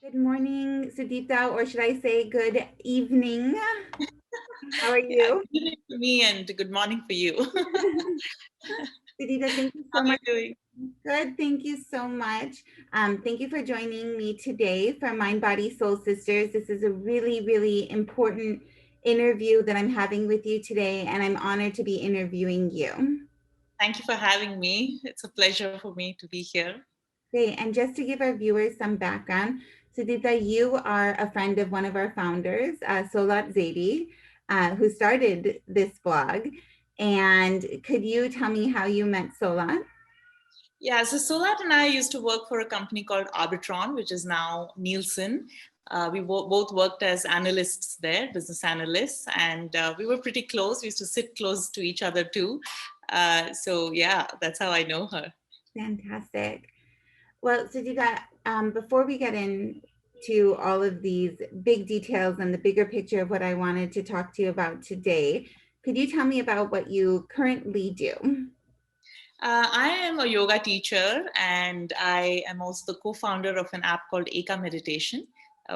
Good morning, Sudeepta, or should I say good evening? How are Yeah, you? good evening for me and good morning for you. Sudeepta, thank you How so are you much. doing? Good, thank you so much. Thank you for joining me today for Mind, Body, Soul Sisters. This is a really, really important interview that I'm having with you today, and I'm honored to be interviewing you. Thank you for having me. It's a pleasure for me to be here. Great. And just to give our viewers some background, Sudeepta, you are a friend of one of our founders, Solat Zaidi, who started this blog. And could you tell me how you met Solat? Yeah, so Solat and I used to work for a company called Arbitron, which is now Nielsen. We both worked as analysts there, business analysts, and we were pretty close. We used to sit close to each other too. So yeah, that's how I know her. Fantastic. Well, Sudeepta, before we get into all of these big details and the bigger picture of what I wanted to talk to you about today, could you tell me about what you currently do? I am a yoga teacher and I am also the co-founder of an app called Eka Meditation,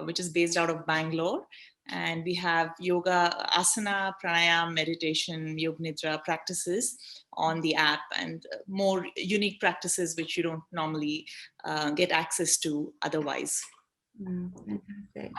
which is based out of Bangalore. And we have yoga, asana, pranayam, meditation, yoga nidra practices on the app and more unique practices which you don't normally get access to otherwise. Fantastic.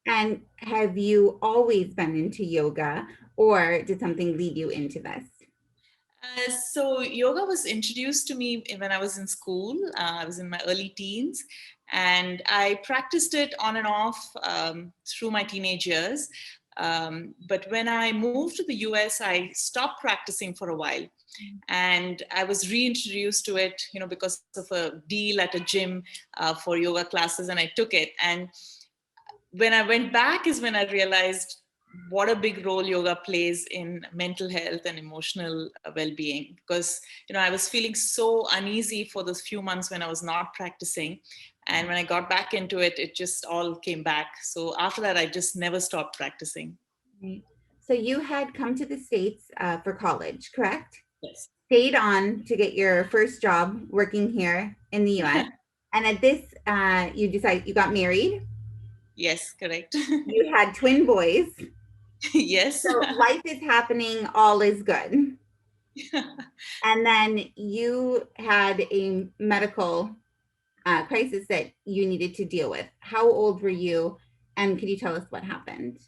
And have you always been into yoga, or did something lead you into this? So yoga was introduced to me when I was in school. I was in my early teens, and I practiced it on and off through my teenage years. But when I moved to the US, I stopped practicing for a while, and I was reintroduced to it, because of a deal at a gym for yoga classes, and I took it. And when I went back is when I realized what a big role yoga plays in mental health and emotional well-being, because I was feeling so uneasy for those few months when I was not practicing, and when I got back into it, it just all came back. So after that, I just never stopped practicing. Right. So you had come to the States for college, correct? Yes. Stayed on to get your first job working here in the US. And at this, you decided you got married. Yes, correct. You had twin boys. Yes. So life is happening, all is good. And then you had a medical crisis that you needed to deal with. How old were you? And could you tell us what happened?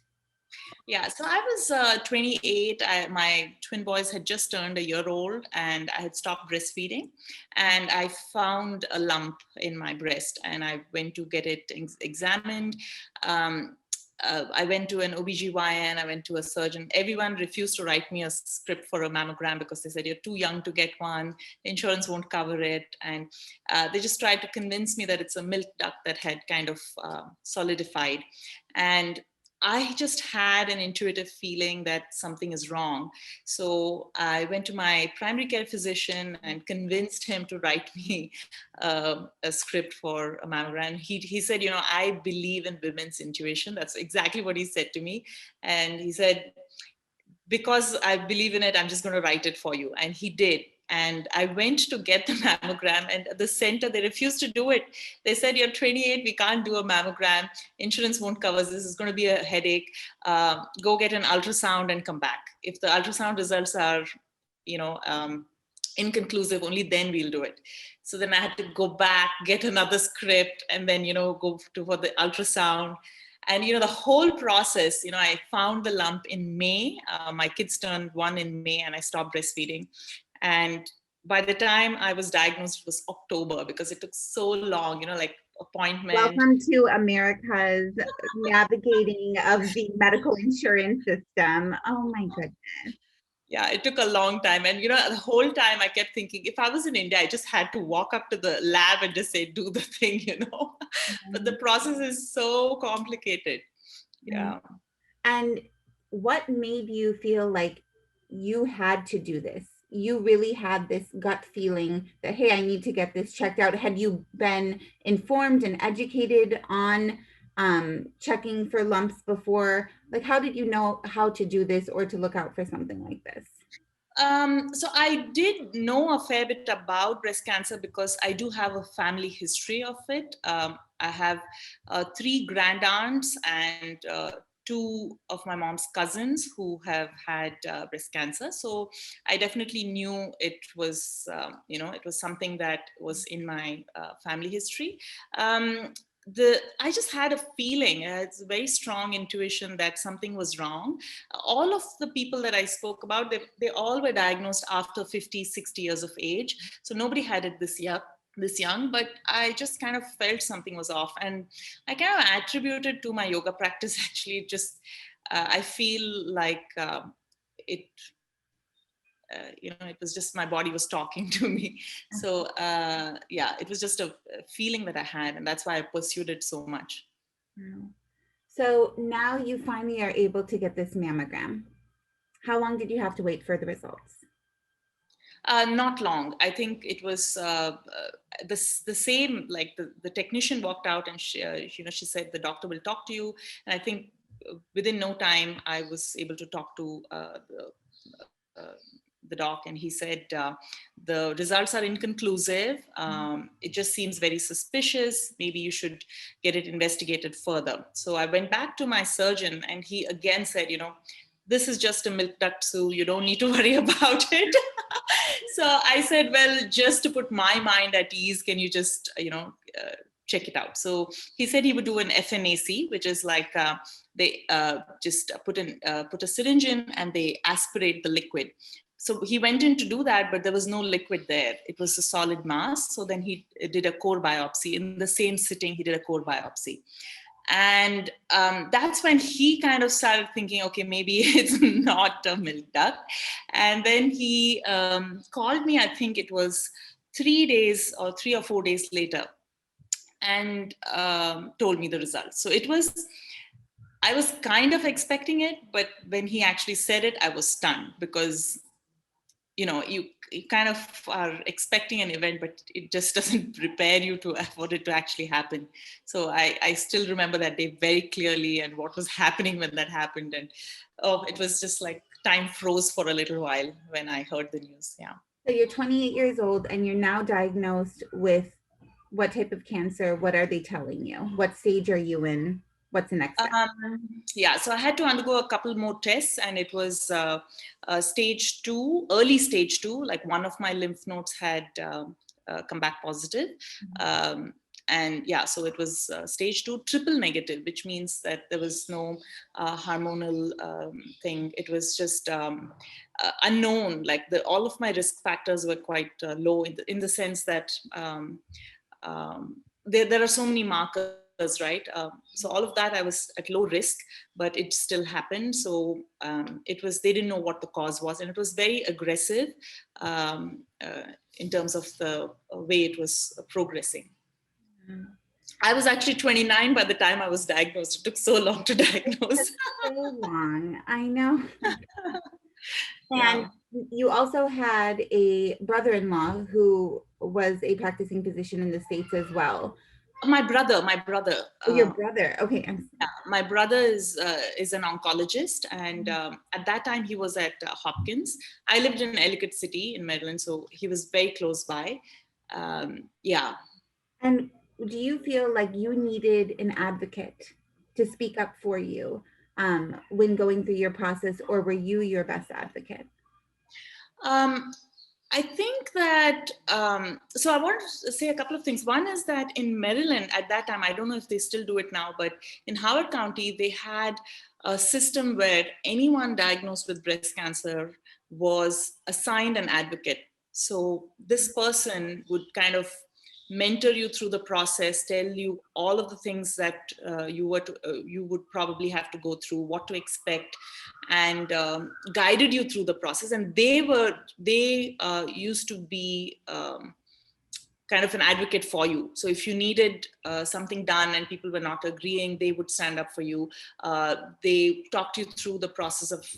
Yeah, so I was 28. My twin boys had just turned a year old, and I had stopped breastfeeding. And I found a lump in my breast, and I went to get it examined. Um, I went to an OBGYN, I went to a surgeon. Everyone refused to write me a script for a mammogram because they said, you're too young to get one, insurance won't cover it. And they just tried to convince me that it's a milk duct that had kind of solidified. And I just had an intuitive feeling that something is wrong. So I went to my primary care physician and convinced him to write me a script for a mammogram. He said, I believe in women's intuition. That's exactly what he said to me. And he said, because I believe in it, I'm just going to write it for you. And he did. And I went to get the mammogram, and at the center, they refused to do it. They said, you're 28, we can't do a mammogram. Insurance won't cover this. It's going to be a headache. Go get an ultrasound and come back. If the ultrasound results are, inconclusive, only then we'll do it. So then I had to go back, get another script, and then, go for the ultrasound. And the whole process, I found the lump in May. My kids turned 1 in May, and I stopped breastfeeding. And by the time I was diagnosed, it was October, because it took so long, like appointment. Welcome to America's navigating of the medical insurance system. Oh my goodness. Yeah, it took a long time. And, the whole time I kept thinking, if I was in India, I just had to walk up to the lab and just say, do the thing. But the process is so complicated. Right. Yeah. And what made you feel like you had to do this? You really had this gut feeling that, hey, I need to get this checked out. Had you been informed and educated on checking for lumps before? Like, how did you know how to do this or to look out for something like this? So I did know a fair bit about breast cancer because I do have a family history of it. I have three grand aunts and two of my mom's cousins who have had breast cancer. So I definitely knew it was, it was something that was in my family history. I just had a feeling, it's a very strong intuition that something was wrong. All of the people that I spoke about, they all were diagnosed after 50, 60 years of age. So nobody had it this young, but I just kind of felt something was off. And I kind of attributed to my yoga practice. Actually, just I feel like it it was just my body was talking to me. So yeah, it was just a feeling that I had, and that's why I pursued it so much. Wow. So now you finally are able to get this mammogram. How long did you have to wait for the results? Not long. I think it was the same. Like the technician walked out and she said the doctor will talk to you. And I think within no time I was able to talk to the doc, and he said the results are inconclusive. It just seems very suspicious. Maybe you should get it investigated further. So I went back to my surgeon, and he again said, this is just a milk duct, so you don't need to worry about it. So I said, well, just to put my mind at ease, can you just, check it out? So he said he would do an FNAC, which is like they just put a syringe in and they aspirate the liquid. So he went in to do that, but there was no liquid there. It was a solid mass. So then he did a core biopsy. In the same sitting, he did a core biopsy. And that's when he kind of started thinking, okay, maybe it's not a milk duct. And then he called me, I think it was 3 days or 3 or 4 days later, and told me the results. So I was kind of expecting it, but when he actually said it, I was stunned, because you kind of are expecting an event, but it just doesn't prepare you for it to actually happen. So I still remember that day very clearly, and what was happening when that happened. And it was just like time froze for a little while when I heard the news. Yeah. So you're 28 years old and you're now diagnosed with what type of cancer? What are they telling you? What stage are you in? What's the next step? Yeah, so I had to undergo a couple more tests, and it was stage 2, early stage 2. Like one of my lymph nodes had come back positive. And yeah, so it was stage 2, triple negative, which means that there was no hormonal thing. It was just unknown. Like all of my risk factors were quite low in the sense that there are so many markers, right? So all of that, I was at low risk, but it still happened. So they didn't know what the cause was, and it was very aggressive in terms of the way it was progressing. I was actually 29 by the time I was diagnosed. It took so long to diagnose. So long, I know. Yeah. And you also had a brother-in-law who was a practicing physician in the States as well. My brother. Oh, your brother. Okay. Yeah, my brother is an oncologist, and at that time he was at Hopkins. I lived in Ellicott City in Maryland, so he was very close by. Yeah. And do you feel like you needed an advocate to speak up for you when going through your process, or were you your best advocate? I think that, so I want to say a couple of things. One is that in Maryland at that time, I don't know if they still do it now, but in Howard County, they had a system where anyone diagnosed with breast cancer was assigned an advocate. So this person would kind of mentor you through the process, tell you all of the things that you would probably have to go through, what to expect, and guided you through the process. And they used to be kind of an advocate for you. So if you needed something done and people were not agreeing, they would stand up for you. They talked you through the process of,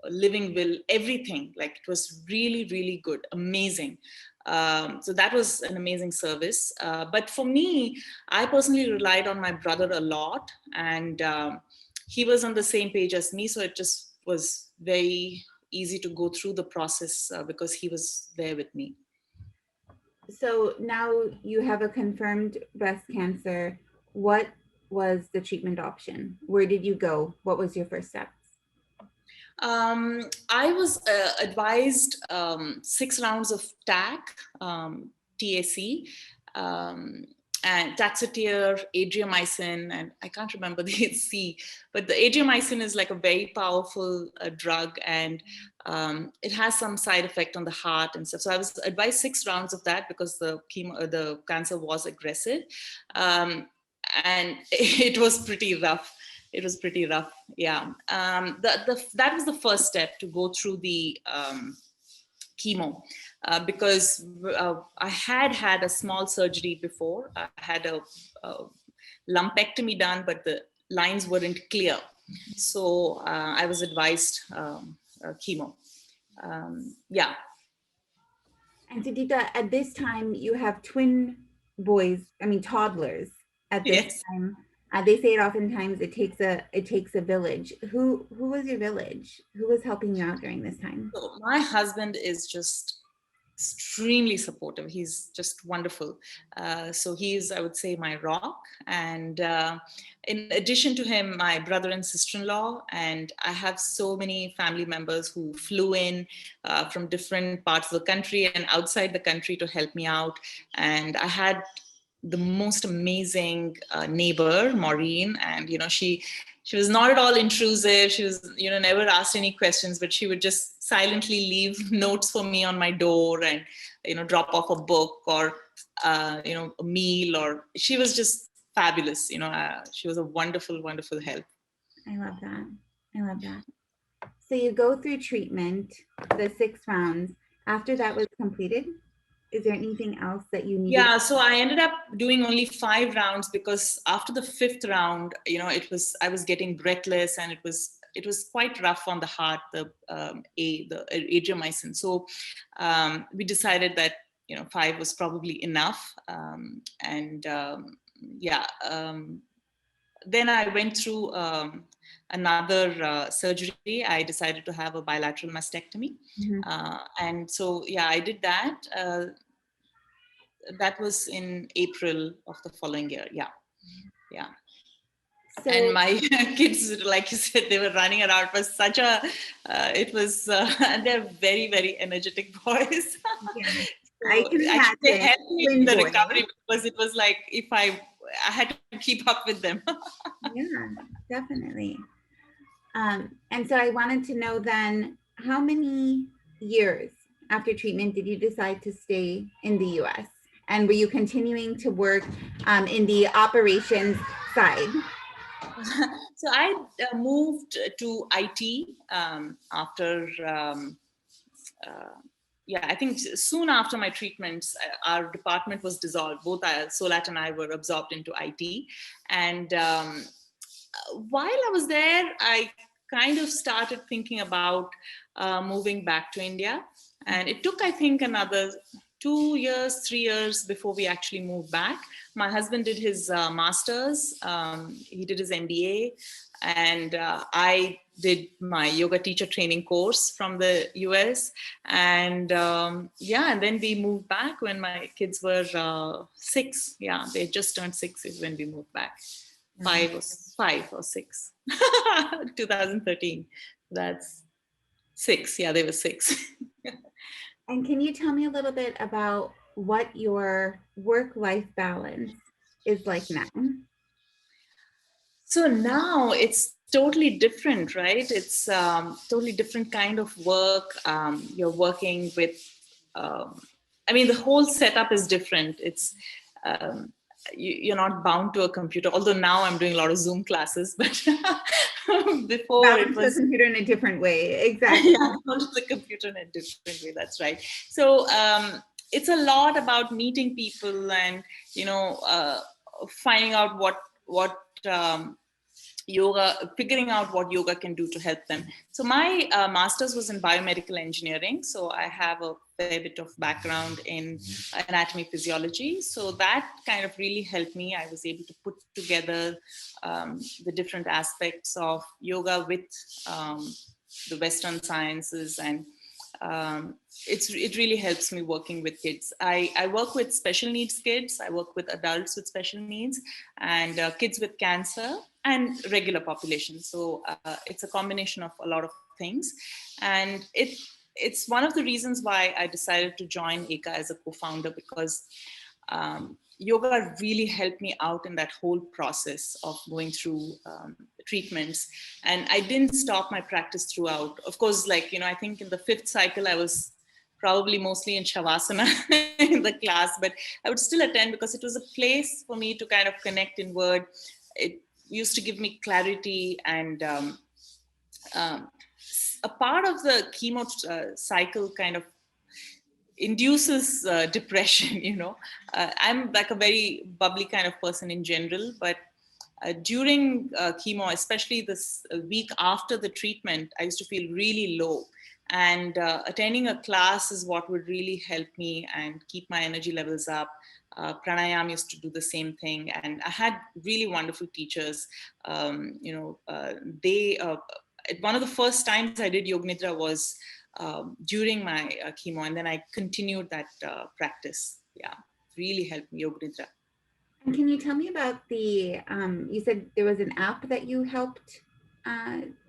living will, everything. Like it was really, really good, amazing. So that was an amazing service. But for me, I personally relied on my brother a lot, and he was on the same page as me. So it just was very easy to go through the process because he was there with me. So now you have a confirmed breast cancer. what was the treatment option? Where did you go? What was your first steps? I was advised 6 rounds of TAC, um, and Taxotere, Adriamycin, and I can't remember the C, but the Adriamycin is like a very powerful drug, and it has some side effect on the heart and stuff. So I was advised 6 rounds of that because the cancer was aggressive, and it was pretty rough. It was pretty rough. Yeah. That was the first step, to go through the chemo, because I had a small surgery before. I had a lumpectomy done, but the lines weren't clear. So I was advised chemo. Yeah. And Sudeepta, at this time, you have twin boys, I mean toddlers at this Yes. time. They say it oftentimes, it takes a village. Who was your village? Who was helping you out during this time? So my husband is just extremely supportive. He's just wonderful. So he's, I would say, my rock. And in addition to him, my brother and sister-in-law, and I have so many family members who flew in from different parts of the country and outside the country to help me out. And I had the most amazing neighbor, Maureen, and she was not at all intrusive. She was, never asked any questions, but she would just silently leave notes for me on my door, and drop off a book or a meal. Or she was just fabulous. She was a wonderful, wonderful help. I love that. I love that. So you go through treatment, the 6 rounds. After that was completed, is there anything else that you needed? Yeah, so I ended up doing only 5 rounds, because after the fifth round, I was getting breathless, and it was quite rough on the heart, the Adriamycin. So we decided that 5 was probably enough, and yeah. Then I went through another surgery. I decided to have a bilateral mastectomy, Mhm. and so yeah, I did that. That was in April of the following year. Yeah. Yeah. And So my kids, like you said, they were running around. It was such a, and they're very, very energetic boys. yeah, I So can actually they imagine helped me in twin the boys. recovery, because it was like if I had to keep up with them. Yeah, definitely. And so I wanted to know then, how many years after treatment did you decide to stay in the US? And were you continuing to work in the operations side? So I moved to IT after uh, yeah, I think soon after my treatments, our department was dissolved. Both Solat and I were absorbed into IT. And while I was there, I kind of started thinking about moving back to India. And it took, I think, another 2 years, 3 years before we actually moved back. My husband did his master's, he did his MBA, and I did my yoga teacher training course from the US. And yeah, and then we moved back when my kids were 6. Yeah, they just turned 6 is when we moved back. 5 or 6 2013. That's 6. Yeah, they were 6. And can you tell me a little bit about what your work-life balance is like now? So now it's totally different, right? It's totally different kind of work. You're working with, um, I mean, the whole setup is different. It's um, you're not bound to a computer. Although now I'm doing a lot of Zoom classes, but before it Balance the was computer in a different way. Exactly. yeah, onto the computer in a different way. That's right. So it's a lot about meeting people, and finding out what yoga, figuring out what yoga can do to help them. So my master's was in biomedical engineering, so I have a fair bit of background in anatomy physiology. So that kind of really helped me. I was able to put together the different aspects of yoga with the Western sciences, and it really helps me working with kids. I work with special needs kids. I work with adults with special needs, and kids with cancer, and regular population. So it's a combination of a lot of things, and it's one of the reasons why I decided to join ECA as a co-founder, because yoga really helped me out in that whole process of going through treatments. And I didn't stop my practice throughout. Of course, like, I think in the fifth cycle, I was probably mostly in Shavasana in the class, but I would still attend because it was a place for me to kind of connect inward. It used to give me clarity, and um, a part of the chemo cycle kind of induces depression. I'm like a very bubbly kind of person in general, but during chemo, especially this week after the treatment, I used to feel really low, and attending a class is what would really help me and keep my energy levels up. Pranayam used to do the same thing, and I had really wonderful teachers. They one of the first times I did Yoga Nidra was during my chemo, and then I continued that practice. Yeah, really helped me, Yoga Nidra. And can you tell me about you said there was an app that you helped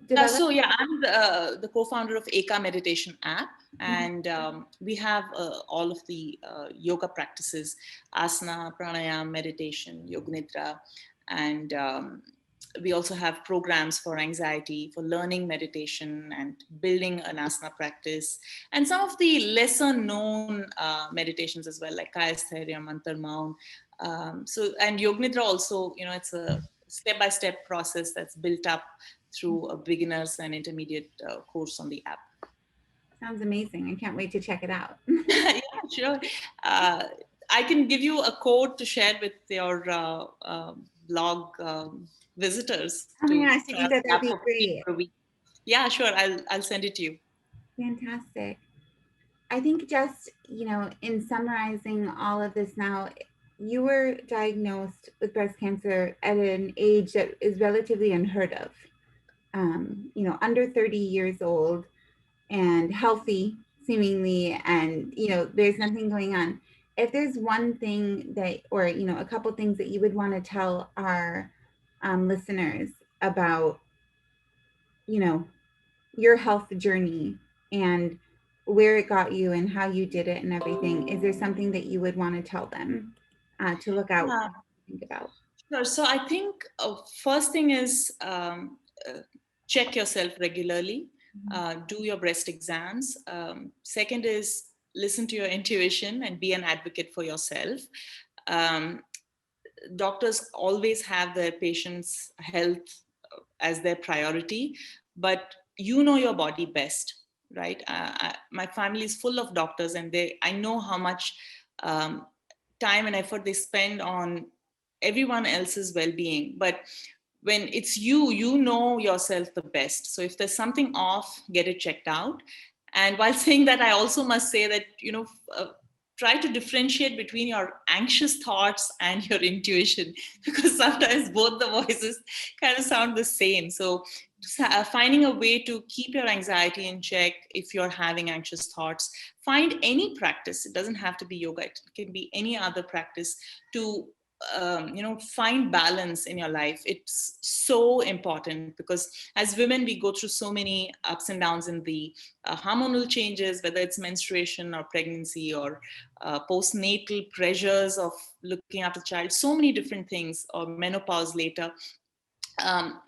develop? So yeah, I'm the co-founder of Eka Meditation app, Mhm. and we have all of the yoga practices: asana, pranayam, meditation, yoga nidra, and we also have programs for anxiety, for learning meditation and building an asana practice, and some of the lesser known meditations as well, like Kayasthirya, Mantarmaun. And yoga nidra also, it's a step-by-step process that's built up through a beginners and intermediate course on the app. Sounds amazing. I can't wait to check it out. Yeah, sure. Uh, I can give you a code to share with your blog visitors Oh my to gosh, try out Sudeepta, the that'd app be for 15 great. per week. Yeah, sure. I'll send it to you. Fantastic. I think just, in summarizing all of this now, you were diagnosed with breast cancer at an age that is relatively unheard of. Under 30 years old and healthy, seemingly, and, there's nothing going on. If there's one thing that, or, a couple things that you would want to tell our listeners about, you know, your health journey and where it got you and how you did it and everything, is there something that you would want to tell them to look out Yeah, for, think about? sure. So I think first thing is check yourself regularly. Do your breast exams. Second is listen to your intuition and be an advocate for yourself. Um, Doctors always have their patients' health as their priority, but you know your body best, right? My family is full of doctors, and I know how much um, time and effort they spend on everyone else's well-being. But when it's you, you know yourself the best. So if there's something off, get it checked out. And while saying that, I also must say that, try to differentiate between your anxious thoughts and your intuition, because sometimes both the voices kind of sound the same. So finding a way to keep your anxiety in check. If you're having anxious thoughts, find any practice. It doesn't have to be yoga, it can be any other practice to find balance in your life. It's so important, because as women we go through so many ups and downs in the hormonal changes, whether it's menstruation or pregnancy or postnatal pressures of looking after the child, so many different things, or menopause later.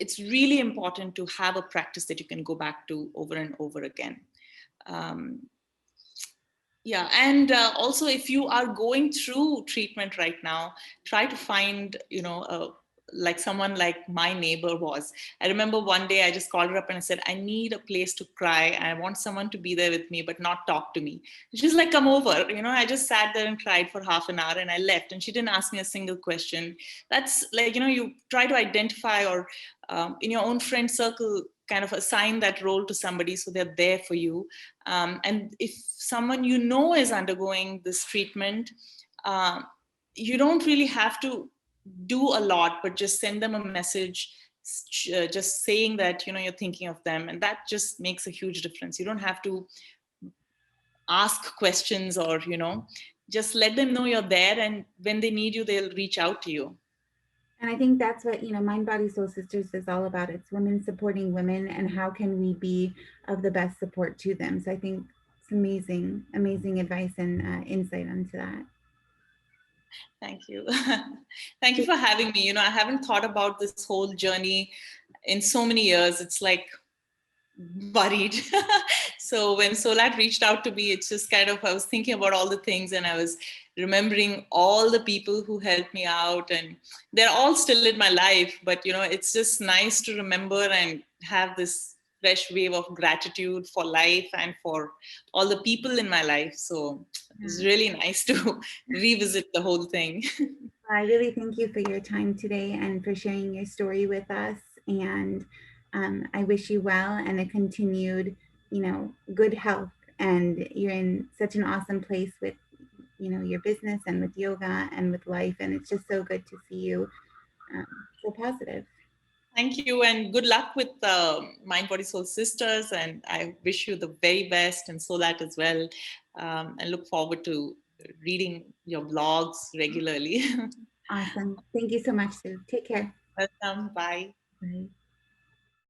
It's really important to have a practice that you can go back to over and over again. um, yeah, and also if you are going through treatment right now, try to find, like someone like my neighbor was. I remember one day I just called her up and I said, I need a place to cry. I want someone to be there with me, but not talk to me. She's like, come over. I just sat there and cried for half an hour and I left, and she didn't ask me a single question. That's like, you try to identify, or in your own friend circle, kind of assign that role to somebody so they're there for you. And if someone is undergoing this treatment, uh, you don't really have to do a lot, but just send them a message, just saying that you're thinking of them, and that just makes a huge difference. You don't have to ask questions, or just let them know you're there, and when they need you, they'll reach out to you. And I think that's what, Mind, Body, Soul Sisters is all about. It's women supporting women, and how can we be of the best support to them. So I think it's amazing, amazing advice and insight onto that. Thank you. Thank you for having me. I haven't thought about this whole journey in so many years. It's like buried. So when Solat reached out to me, it's just kind of, I was thinking about all the things, and I was remembering all the people who helped me out, and they're all still in my life. But it's just nice to remember and have this fresh wave of gratitude for life and for all the people in my life. So it's Yeah. really nice to revisit the whole thing. I really thank you for your time today and for sharing your story with us. And I wish you well and a continued, good health. And you're in such an awesome place with, your business and with yoga and with life. And it's just so good to see you so positive. Thank you, and good luck with Mind, Body, Soul Sisters. And I wish you the very best, and Solat as well. And look forward to reading your blogs regularly. Awesome. Thank you so much, Sue. Take care. Welcome. Bye. Bye.